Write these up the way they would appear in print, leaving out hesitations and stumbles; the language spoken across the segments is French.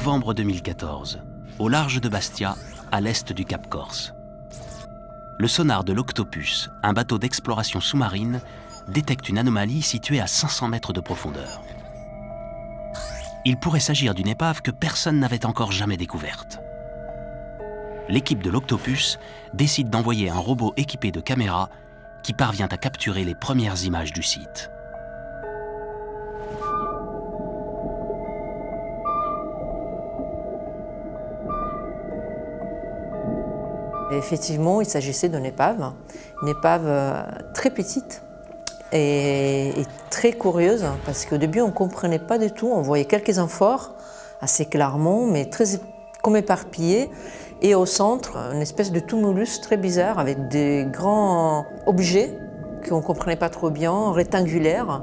novembre 2014, au large de Bastia, à l'est du Cap Corse. Le sonar de l'Octopus, un bateau d'exploration sous-marine, détecte une anomalie située à 500 mètres de profondeur. Il pourrait s'agir d'une épave que personne n'avait encore jamais découverte. L'équipe de l'Octopus décide d'envoyer un robot équipé de caméras qui parvient à capturer les premières images du site. Effectivement, il s'agissait d'une épave très petite et très curieuse, parce qu'au début, on ne comprenait pas du tout. On voyait quelques amphores assez clairement, mais très comme éparpillées. Et au centre, une espèce de tumulus très bizarre avec des grands objets qu'on ne comprenait pas trop bien, rectangulaires.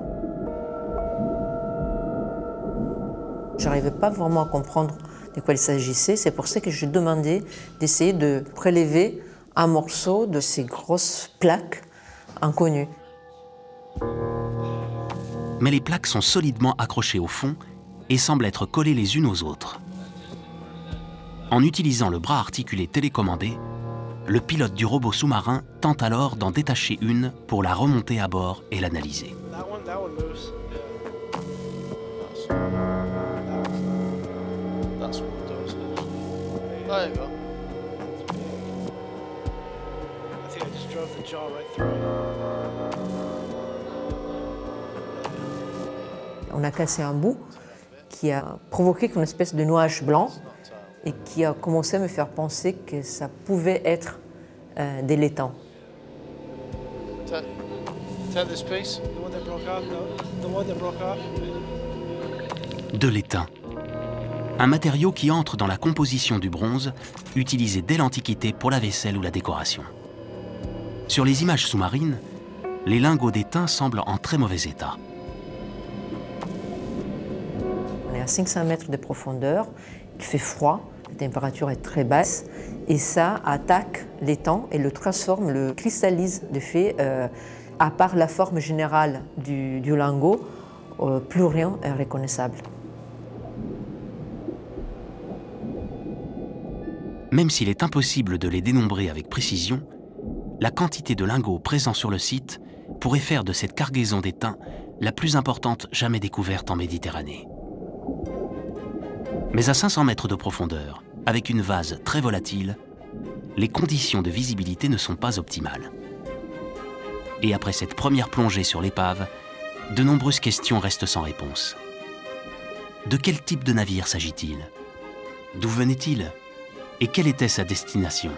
Je n'arrivais pas vraiment à comprendre de quoi il s'agissait. C'est pour ça que je demandais d'essayer de prélever un morceau de ces grosses plaques inconnues. Mais les plaques sont solidement accrochées au fond et semblent être collées les unes aux autres. En utilisant le bras articulé télécommandé, le pilote du robot sous-marin tente alors d'en détacher une pour la remonter à bord et l'analyser. On a cassé un bout qui a provoqué une espèce de nuage blanc et qui a commencé à me faire penser que ça pouvait être des laitans. De l'étain. Un matériau qui entre dans la composition du bronze, utilisé dès l'Antiquité pour la vaisselle ou la décoration. Sur les images sous-marines, les lingots d'étain semblent en très mauvais état. On est à 500 mètres de profondeur, il fait froid, la température est très basse et ça attaque l'étang et le transforme, le cristallise. De fait, à part la forme générale du lingot, plus rien est reconnaissable. Même s'il est impossible de les dénombrer avec précision, la quantité de lingots présents sur le site pourrait faire de cette cargaison d'étain la plus importante jamais découverte en Méditerranée. Mais à 500 mètres de profondeur, avec une vase très volatile, les conditions de visibilité ne sont pas optimales. Et après cette première plongée sur l'épave, de nombreuses questions restent sans réponse. De quel type de navire s'agit-il? D'où venait-il? Et quelle était sa destination?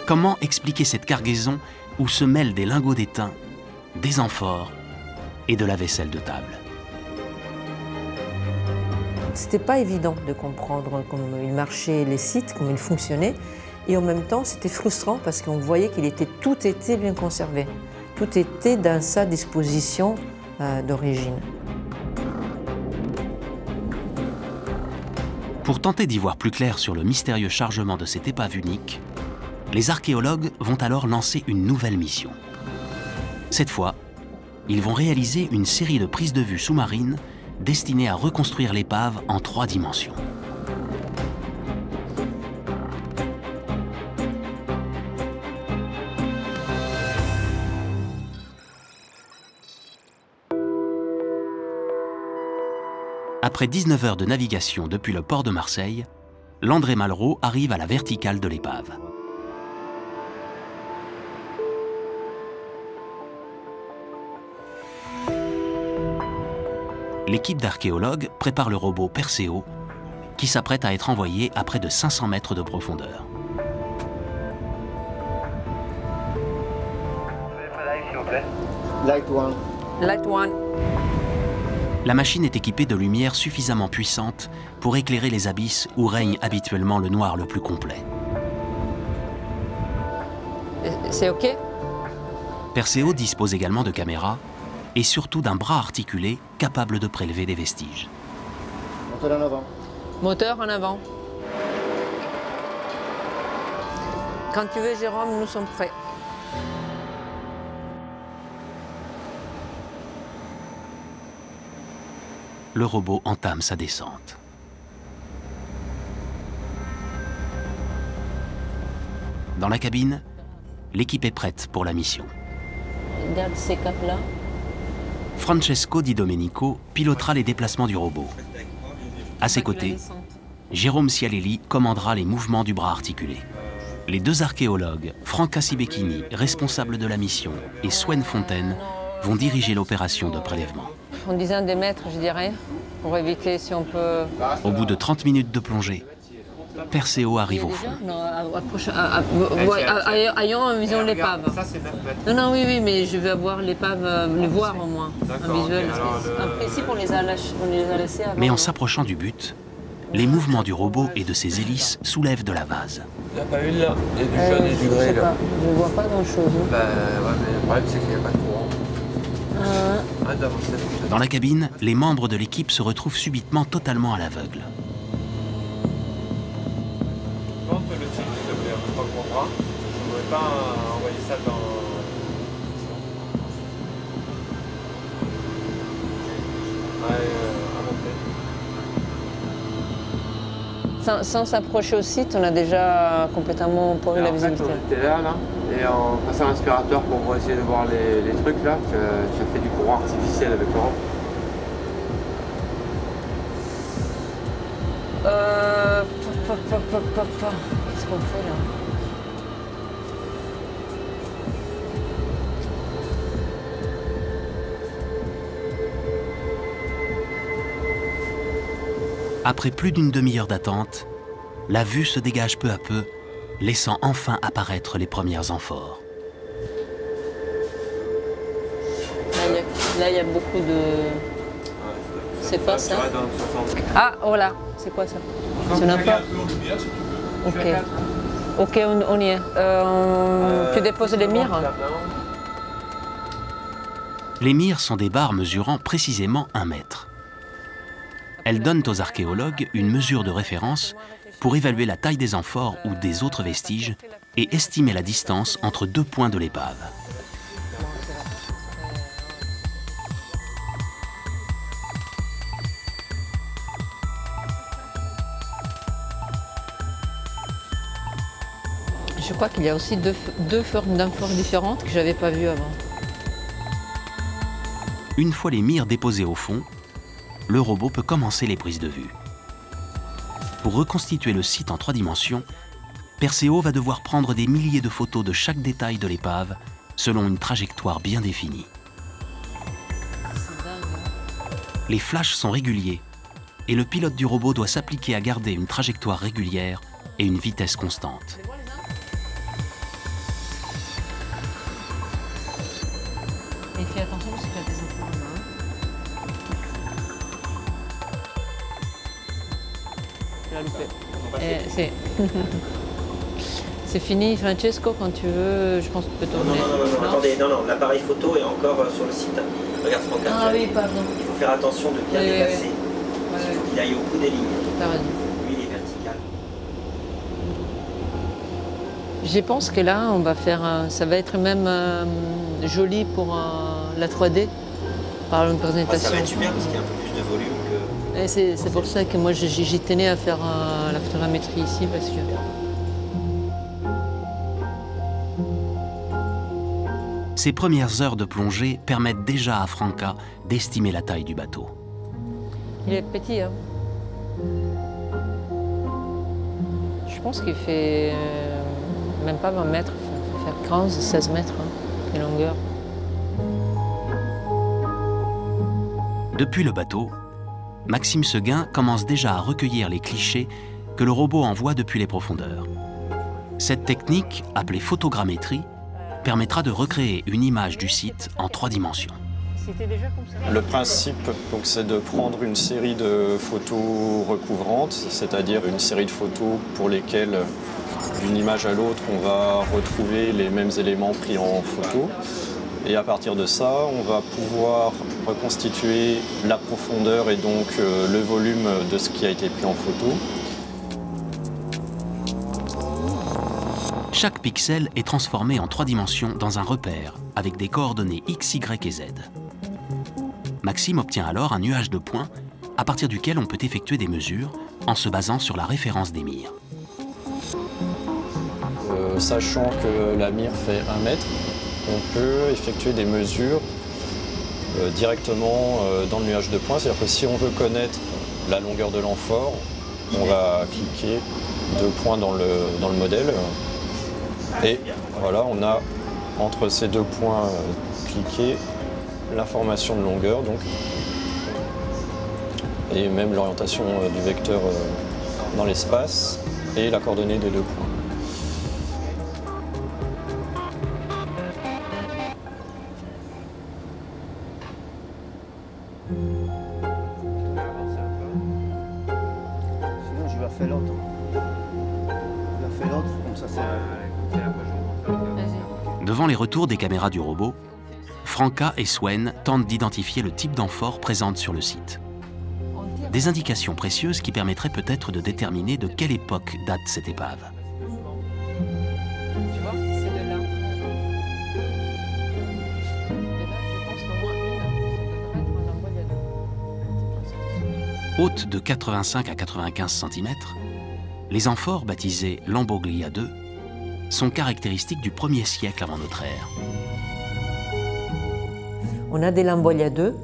Comment expliquer cette cargaison où se mêlent des lingots d'étain, des amphores et de la vaisselle de table? C'était pas évident de comprendre comment il marchait les sites, comment ils fonctionnaient. Et en même temps, c'était frustrant parce qu'on voyait tout était bien conservé. Tout était dans sa disposition d'origine. Pour tenter d'y voir plus clair sur le mystérieux chargement de cette épave unique, les archéologues vont alors lancer une nouvelle mission. Cette fois, ils vont réaliser une série de prises de vue sous-marines destinées à reconstruire l'épave en 3 dimensions. Après 19 heures de navigation depuis le port de Marseille, l'André Malraux arrive à la verticale de l'épave. L'équipe d'archéologues prépare le robot Perséo, qui s'apprête à être envoyé à près de 500 mètres de profondeur. Light one. Light one. La machine est équipée de lumières suffisamment puissantes pour éclairer les abysses où règne habituellement le noir le plus complet. C'est OK? Perséo dispose également de caméras et surtout d'un bras articulé capable de prélever des vestiges. Moteur en avant. Moteur en avant. Quand tu veux, Jérôme, nous sommes prêts. le robot entame sa descente. Dans la cabine, l'équipe est prête pour la mission. Regarde ces caps-là. Francesco Di Domenico pilotera les déplacements du robot. À ses côtés, Jérôme Cialelli commandera les mouvements du bras articulé. Les deux archéologues, Franca Sibecchini, responsable de la mission, et Swen Fontaine, vont diriger l'opération de prélèvement. En disant des mètres, je dirais, pour éviter si on peut... Au bout de 30 minutes de plongée, Perseo arrive au fond. Non, ayons en vision l'épave. Ça, c'est 9 mètres. Non, oui, mais je veux avoir l'épave, le voir au moins, en visuel. En principe, on les a laissés avant. Mais en s'approchant du but, les mouvements du robot et de ses hélices soulèvent de la vase. Il n'y a pas une là, il y a du jaune et du gris là. Je ne vois pas grand-chose. Bah ouais, mais le problème c'est qu'il n'y a pas de courant. Arrête d'avancer. Dans la cabine, les membres de l'équipe se retrouvent subitement totalement à l'aveugle. Monte le titre, s'il te plaît, en même temps qu'on bras. Je ne voudrais pas envoyer ça dans... Ouais, à monter. Sans s'approcher au site, on a déjà complètement pourri la visibilité. On était là, et en passant l'aspirateur pour essayer de voir les trucs là, tu as fait du courant artificiel avec Laurent. Qu'est-ce qu'on fait là? Après plus d'une demi-heure d'attente, la vue se dégage peu à peu, laissant enfin apparaître les premières amphores. Là, il y a beaucoup de... C'est pas ça? Ah, voilà. C'est quoi ça? C'est une amphore? Ok. Ok, on y est. Tu déposes les mires? Les mires sont des barres mesurant précisément 1 mètre. Elles donnent aux archéologues une mesure de référence pour évaluer la taille des amphores ou des autres vestiges et estimer la distance entre 2 points de l'épave. Je crois qu'il y a aussi deux formes d'amphores différentes que je n'avais pas vues avant. Une fois les mires déposées au fond, le robot peut commencer les prises de vue. Pour reconstituer le site en 3 dimensions, Perseo va devoir prendre des milliers de photos de chaque détail de l'épave selon une trajectoire bien définie. Les flashs sont réguliers et le pilote du robot doit s'appliquer à garder une trajectoire régulière et une vitesse constante. Et fais attention parce qu'il y a des amphores là. Tu l'as loupé. C'est fini, Francesco, quand tu veux, je pense que tu peux tourner. Non, attendez, non, l'appareil photo est encore sur le site. Regarde Franca. Ah oui, pardon. Il faut faire attention de bien déplacer. Il faut qu'il aille au bout des lignes. T'as raison. Lui, il est vertical. Je pense que là, on va faire, ça va être même joli pour la 3D, par une présentation. Ça va être super parce qu'il y a un peu plus de volume que... Et c'est pour ça que moi j'y tenais à faire la photogrammétrie ici parce que... Ces premières heures de plongée permettent déjà à Franca d'estimer la taille du bateau. Il est petit, hein. Je pense qu'il fait même pas 20 mètres, il va faire 15, 16 mètres de longueur. Depuis le bateau, Maxime Seguin commence déjà à recueillir les clichés que le robot envoie depuis les profondeurs. Cette technique, appelée photogrammétrie, permettra de recréer une image du site en 3 dimensions. C'était déjà comme ça. Le principe, c'est de prendre une série de photos recouvrantes, c'est-à-dire une série de photos pour lesquelles, d'une image à l'autre, on va retrouver les mêmes éléments pris en photo. Et à partir de ça, on va pouvoir reconstituer la profondeur et donc le volume de ce qui a été pris en photo. Chaque pixel est transformé en 3 dimensions dans un repère avec des coordonnées X, Y et Z. Maxime obtient alors un nuage de points à partir duquel on peut effectuer des mesures en se basant sur la référence des mires. Sachant que la mire fait 1 mètre, on peut effectuer des mesures directement dans le nuage de points. C'est-à-dire que si on veut connaître la longueur de l'amphore, on va cliquer 2 points dans le modèle. Et voilà, on a entre ces 2 points cliqués l'information de longueur, donc, et même l'orientation du vecteur dans l'espace et la coordonnée des 2 points. Sinon, je vais faire l'autre. Je vais faire l'autre, comme ça, c'est... Devant les retours des caméras du robot, Franca et Swen tentent d'identifier le type d'amphore présente sur le site. Des indications précieuses qui permettraient peut-être de déterminer de quelle époque date cette épave. Tu vois, c'est de là. De là, je pense qu'au moins une, ça devrait être un lambeau il y a deux. Hautes de 85 à 95 cm, les amphores baptisées Lamboglia II sont caractéristiques du 1er siècle avant notre ère. On a des Lambolia 2,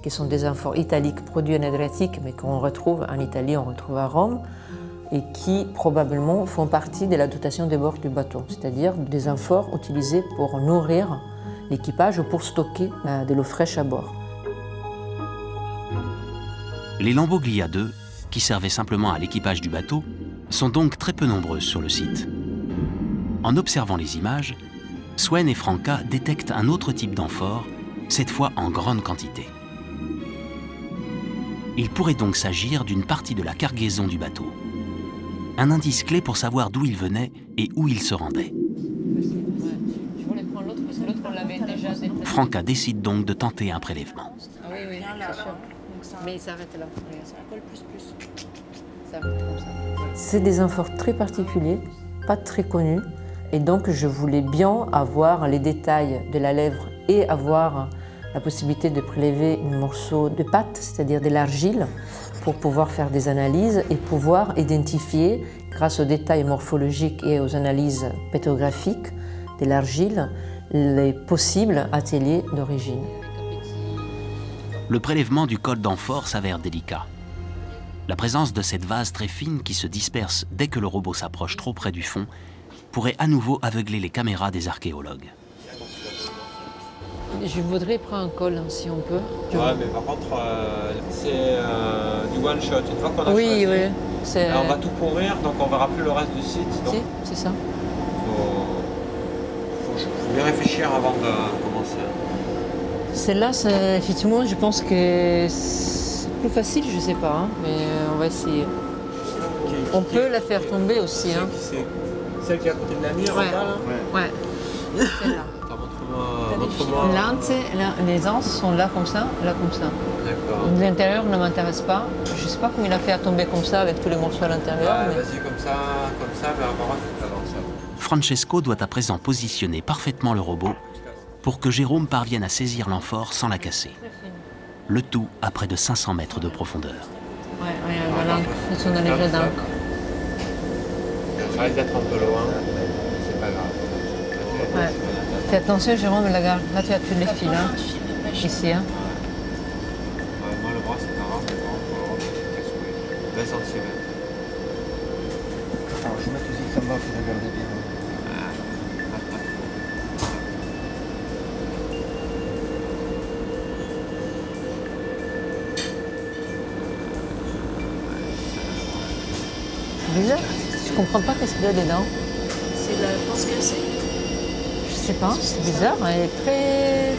qui sont des amphores italiques produits en Adriatique, mais qu'on retrouve en Italie, on retrouve à Rome, et qui probablement font partie de la dotation de bord du bateau, c'est-à-dire des amphores utilisés pour nourrir l'équipage ou pour stocker de l'eau fraîche à bord. Les Lamboglia II, qui servaient simplement à l'équipage du bateau, sont donc très peu nombreuses sur le site. En observant les images, Swen et Franca détectent un autre type d'amphore, cette fois en grande quantité. Il pourrait donc s'agir d'une partie de la cargaison du bateau. Un indice clé pour savoir d'où il venait et où il se rendait. Franca décide donc de tenter un prélèvement. Ah oui, oui, c'est sûr. Mais il s'arrête là. Ça colle plus. C'est des amphores très particuliers, pas très connus. Et donc, je voulais bien avoir les détails de la lèvre et avoir la possibilité de prélever un morceau de pâte, c'est-à-dire de l'argile, pour pouvoir faire des analyses et pouvoir identifier, grâce aux détails morphologiques et aux analyses pétrographiques de l'argile, les possibles ateliers d'origine. Le prélèvement du col d'amphore s'avère délicat. La présence de cette vase très fine qui se disperse dès que le robot s'approche trop près du fond pourrait à nouveau aveugler les caméras des archéologues. Je voudrais prendre un col, si on peut. Ouais, mais par contre, c'est du one shot. Une fois qu'on a choisi, oui. on va tout pourrir, donc on verra plus le reste du site. Donc si, c'est ça. Faut bien réfléchir avant de commencer. Celle-là, effectivement, je pense que c'est plus facile, je sais pas, hein, mais on va essayer. On peut la faire tomber aussi. Hein. Celle qui est à côté de la mire, ouais. Celle-là. Montre-moi. Là, les anses sont là comme ça, là comme ça. D'accord. L'intérieur ne m'intéresse pas. Je ne sais pas comment il a fait à tomber comme ça avec tous les morceaux à l'intérieur. Ouais, mais... Vas-y, comme ça, mais avant, il faut avancer. Francesco doit à présent positionner parfaitement le robot pour que Jérôme parvienne à saisir l'amphore sans la casser. Le tout à près de 500 mètres de profondeur. Ouais, voilà, ils sont dans les jets d'encre. Ça risque d'être un peu loin, c'est pas grave. Ouais. Fais attention, Jérôme, là tu as tous les fils, hein. Ici. Hein. Moi, le bras, c'est pas grave, mais bon, c'est 20 cm. Alors, je vais mettre aussi ça va, faut regarder bien. C'est bizarre, je comprends pas qu'est-ce qu'il y a dedans. C'est la pense que c'est. Je sais pas, c'est bizarre, elle est très...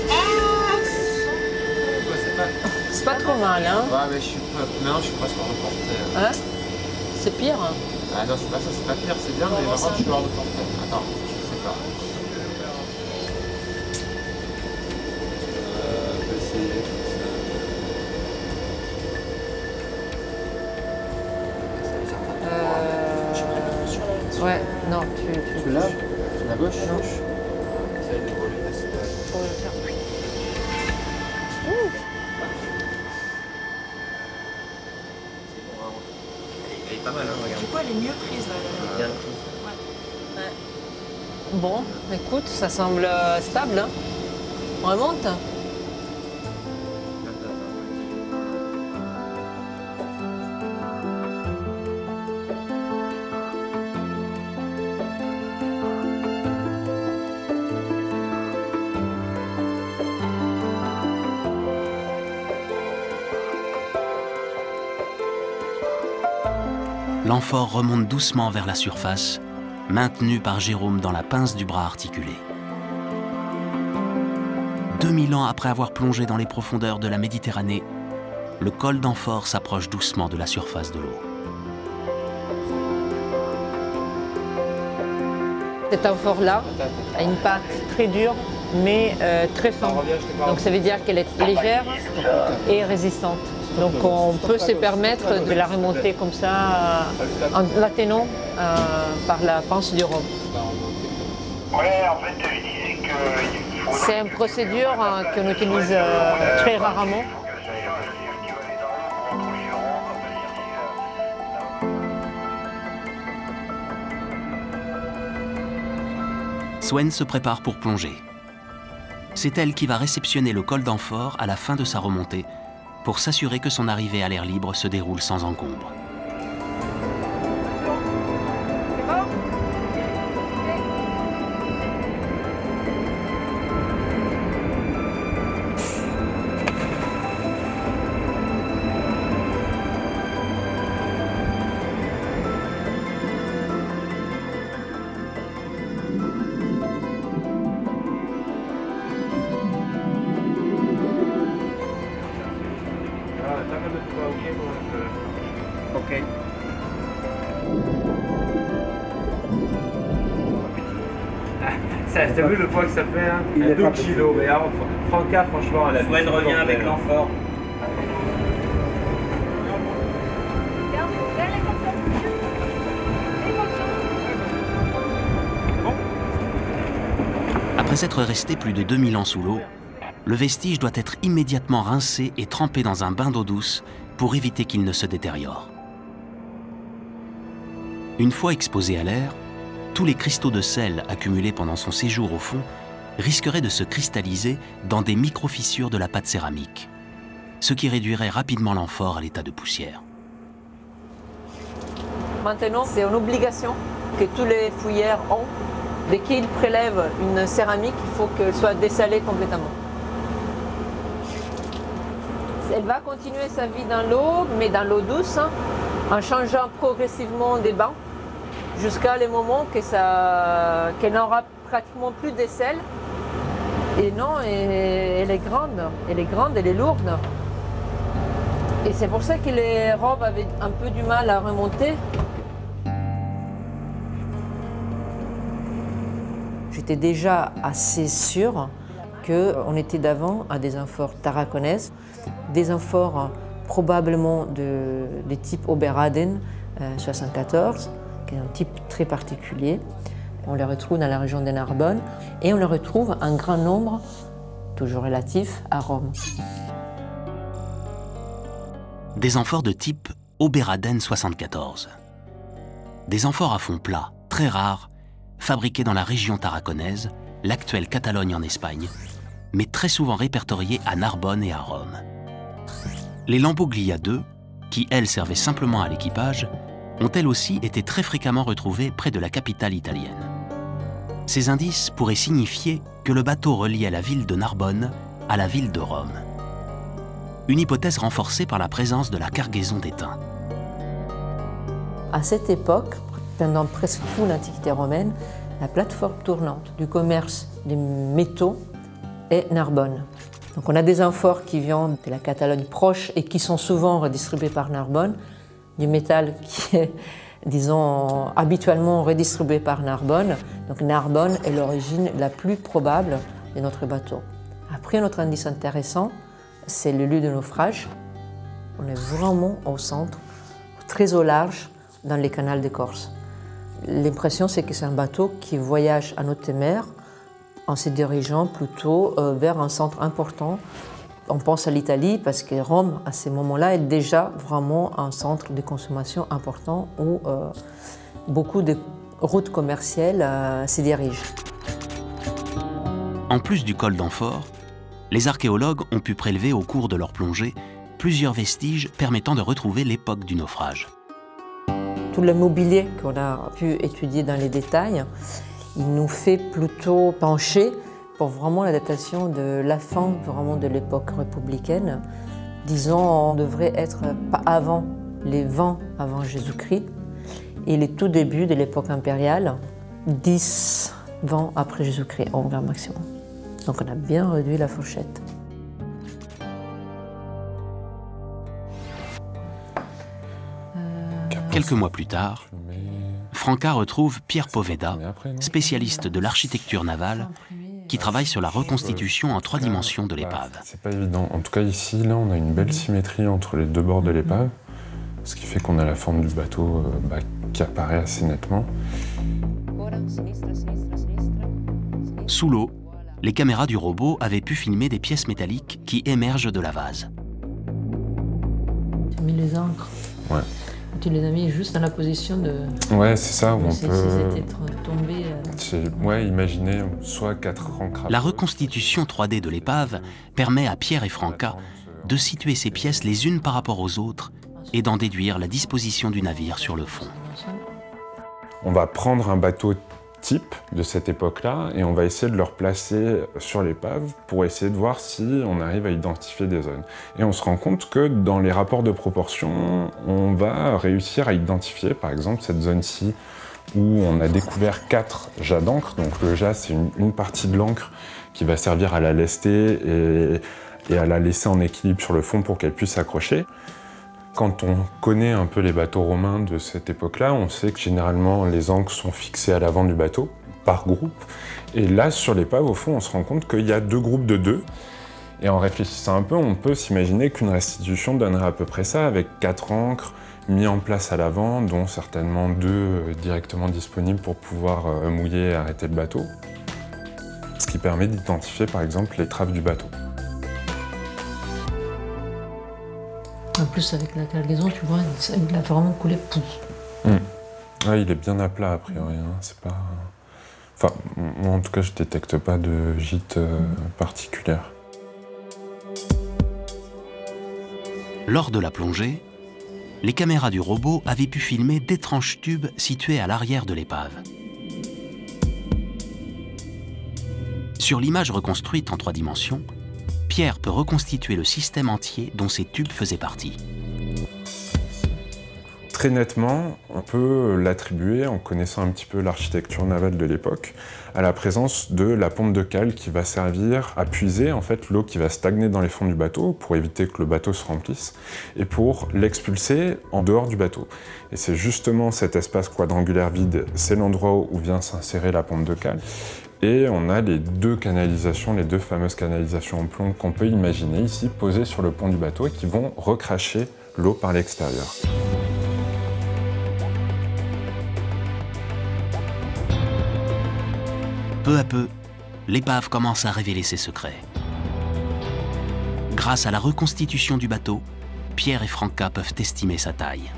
C'est pas trop mal, hein. Ouais, mais maintenant, je suis presque hors de portée. Hein? C'est pire. Hein. Ah non, c'est pas ça, c'est pas pire, c'est bien, mais par contre, je suis hors de portée. Attends, je sais pas. Je vais essayer. Ouais, non, tu... Celui-là, sur la gauche. Non. Essaye de voler, Faut le faire. est pas mal, hein, regarde. Du coup, elle est mieux prise là. Bien prise. Bon, écoute, ça semble stable. Hein. On remonte. L'amphore remonte doucement vers la surface, maintenu par Jérôme dans la pince du bras articulé. 2000 ans après avoir plongé dans les profondeurs de la Méditerranée, le col d'Amphore s'approche doucement de la surface de l'eau. Cette amphore-là a une pâte très dure, mais très fin. Donc ça veut dire qu'elle est légère et résistante. Donc on peut se permettre de la remonter comme ça en la tenant par la pince du Rhum. C'est une procédure qu'on utilise très rarement. Swen se prépare pour plonger. C'est elle qui va réceptionner le col d'Amphore à la fin de sa remontée pour s'assurer que son arrivée à l'air libre se déroule sans encombre. Ok. Ça, t'as vu le poids que ça fait, hein? Il est 2 kilos, mais alors, Franca, franchement, elle a... Swen revient avec l'amphore. Après être resté plus de 2000 ans sous l'eau, le vestige doit être immédiatement rincé et trempé dans un bain d'eau douce pour éviter qu'il ne se détériore. Une fois exposé à l'air, tous les cristaux de sel accumulés pendant son séjour au fond risqueraient de se cristalliser dans des micro-fissures de la pâte céramique, ce qui réduirait rapidement l'amphore à l'état de poussière. Maintenant, c'est une obligation que tous les fouilleurs ont. Dès qu'ils prélèvent une céramique, il faut qu'elle soit dessalée complètement. Elle va continuer sa vie dans l'eau, mais dans l'eau douce, hein, en changeant progressivement des bains, jusqu'à le moment qu'elle n'aura pratiquement plus de sel. Et non, elle est grande, elle est lourde. Et c'est pour ça que les robes avaient un peu du mal à remonter. J'étais déjà assez sûre qu'on était d'avant à des amphores tarraconaises, des amphores probablement de type Oberaden 74, qui est un type très particulier. On les retrouve dans la région de Narbonne et on les retrouve en grand nombre, toujours relatif, à Rome. Des amphores de type Oberaden 74. Des amphores à fond plat, très rares, fabriqués dans la région tarraconaise, l'actuelle Catalogne en Espagne, mais très souvent répertoriés à Narbonne et à Rome. Les Lamboglia II, qui elles servaient simplement à l'équipage, ont elles aussi été très fréquemment retrouvées près de la capitale italienne. Ces indices pourraient signifier que le bateau reliait la ville de Narbonne à la ville de Rome. Une hypothèse renforcée par la présence de la cargaison d'étain. À cette époque, pendant presque toute l'Antiquité romaine, la plateforme tournante du commerce des métaux est Narbonne. Donc on a des amphores qui viennent de la Catalogne proche et qui sont souvent redistribués par Narbonne, du métal qui est, disons, habituellement redistribué par Narbonne. Donc Narbonne est l'origine la plus probable de notre bateau. Après, un autre indice intéressant, c'est le lieu de naufrage. On est vraiment au centre, très au large, dans les canals de Corse. L'impression, c'est que c'est un bateau qui voyage en haute mer en se dirigeant plutôt vers un centre important On pense à l'Italie parce que Rome, à ces moments-là, est déjà vraiment un centre de consommation important où beaucoup de routes commerciales s'y dirigent. En plus du col d'Amphore, les archéologues ont pu prélever au cours de leur plongée plusieurs vestiges permettant de retrouver l'époque du naufrage. Tout le mobilier qu'on a pu étudier dans les détails, il nous fait plutôt pencher pour vraiment la datation de la fin vraiment de l'époque républicaine. Disons, on devrait être pas avant les 20 avant Jésus-Christ et les tout débuts de l'époque impériale, 10, 20 après Jésus-Christ au grand maximum. Donc on a bien réduit la fourchette. Quelques mois plus tard, Franca retrouve Pierre Poveda, spécialiste de l'architecture navale, qui travaille sur la reconstitution en 3 dimensions de l'épave. C'est pas évident. En tout cas ici, là, on a une belle symétrie entre les deux bords de l'épave, ce qui fait qu'on a la forme du bateau qui apparaît assez nettement. Sous l'eau, les caméras du robot avaient pu filmer des pièces métalliques qui émergent de la vase. Tu as mis les encres. Ouais. Tu les as mis juste dans la position de... Ouais, c'est ça, où on S'ils peut... étaient tombés... Ouais, imaginer soit 4 encres. La reconstitution 3D de l'épave permet à Pierre et Franca de situer ces pièces les unes par rapport aux autres et d'en déduire la disposition du navire sur le fond. On va prendre un bateau type de cette époque-là et on va essayer de le replacer sur l'épave pour essayer de voir si on arrive à identifier des zones. Et on se rend compte que dans les rapports de proportion, on va réussir à identifier par exemple cette zone-ci où on a découvert 4 jats d'encre. Donc le jas, c'est une partie de l'encre qui va servir à la lester et à la laisser en équilibre sur le fond pour qu'elle puisse s'accrocher. Quand on connaît un peu les bateaux romains de cette époque-là, on sait que généralement les ancres sont fixées à l'avant du bateau, par groupe. Et là, sur l'épave, au fond, on se rend compte qu'il y a 2 groupes de 2. Et en réfléchissant un peu, on peut s'imaginer qu'une restitution donnerait à peu près ça, avec 4 ancres mis en place à l'avant, dont certainement 2 directement disponibles pour pouvoir mouiller et arrêter le bateau. Ce qui permet d'identifier, par exemple, les traves du bateau. En plus, avec la cargaison, tu vois, il a vraiment coulé. Ouais, il est bien à plat, a priori. Hein. C'est pas... Enfin, moi, en tout cas, je détecte pas de gîte particulière. Lors de la plongée, les caméras du robot avaient pu filmer d'étranges tubes situés à l'arrière de l'épave. Sur l'image reconstruite en 3 dimensions, Pierre peut reconstituer le système entier dont ces tubes faisaient partie. Très nettement, on peut l'attribuer, en connaissant un petit peu l'architecture navale de l'époque, à la présence de la pompe de cale qui va servir à puiser en fait, l'eau qui va stagner dans les fonds du bateau pour éviter que le bateau se remplisse et pour l'expulser en dehors du bateau. Et c'est justement cet espace quadrangulaire vide, c'est l'endroit où vient s'insérer la pompe de cale. Et on a les 2 canalisations, les 2 fameuses canalisations en plomb qu'on peut imaginer ici, posées sur le pont du bateau et qui vont recracher l'eau par l'extérieur. Peu à peu, l'épave commence à révéler ses secrets. Grâce à la reconstitution du bateau, Pierre et Franca peuvent estimer sa taille.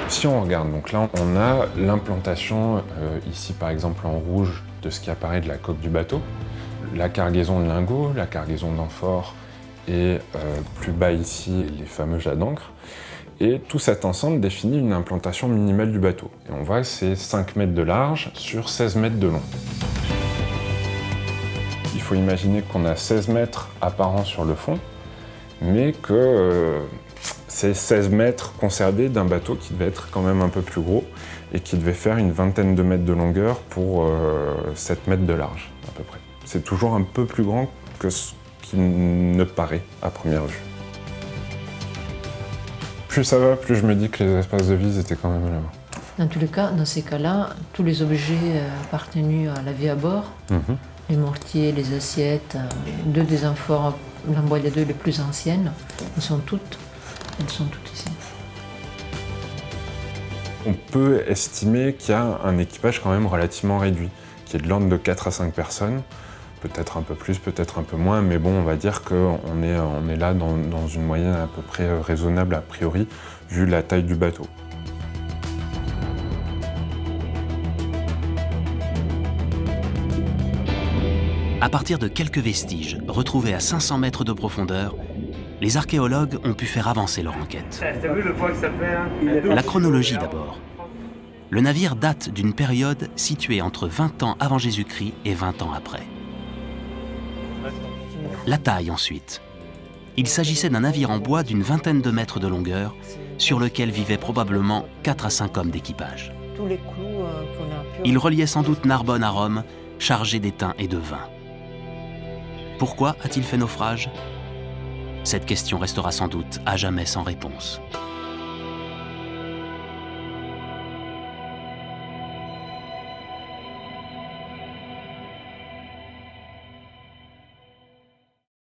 Si on regarde, donc là on a l'implantation ici par exemple en rouge de ce qui apparaît de la coque du bateau, la cargaison de lingots, la cargaison d'amphores et plus bas ici les fameux jats d'encre. Et tout cet ensemble définit une implantation minimale du bateau. Et on voit que c'est 5 mètres de large sur 16 mètres de long. Il faut imaginer qu'on a 16 mètres apparents sur le fond, mais que c'est 16 mètres conservés d'un bateau qui devait être quand même un peu plus gros et qui devait faire une vingtaine de mètres de longueur pour 7 mètres de large à peu près. C'est toujours un peu plus grand que ce qui ne paraît à première vue. Plus ça va, plus je me dis que les espaces de vie étaient quand même là-bas. Dans tous les cas, dans ces cas-là, tous les objets appartenus à la vie à bord, les mortiers, les assiettes, 2 des amphores, l'emboîte des 2 les plus anciennes, elles sont toutes ici. On peut estimer qu'il y a un équipage quand même relativement réduit, qui est de l'ordre de 4 à 5 personnes, Peut-être un peu plus, peut-être un peu moins, mais bon, on va dire qu'on est là dans une moyenne à peu près raisonnable a priori, vu la taille du bateau. À partir de quelques vestiges retrouvés à 500 mètres de profondeur, les archéologues ont pu faire avancer leur enquête. T'as vu le poids que ça fait, hein? La chronologie d'abord. Le navire date d'une période située entre 20 ans avant Jésus-Christ et 20 ans après. La taille ensuite. Il s'agissait d'un navire en bois d'une vingtaine de mètres de longueur, sur lequel vivaient probablement 4 à 5 hommes d'équipage. Tous les clous qu'on a pu... Il reliait sans doute Narbonne à Rome, chargé d'étain et de vin. Pourquoi a-t-il fait naufrage? Cette question restera sans doute à jamais sans réponse.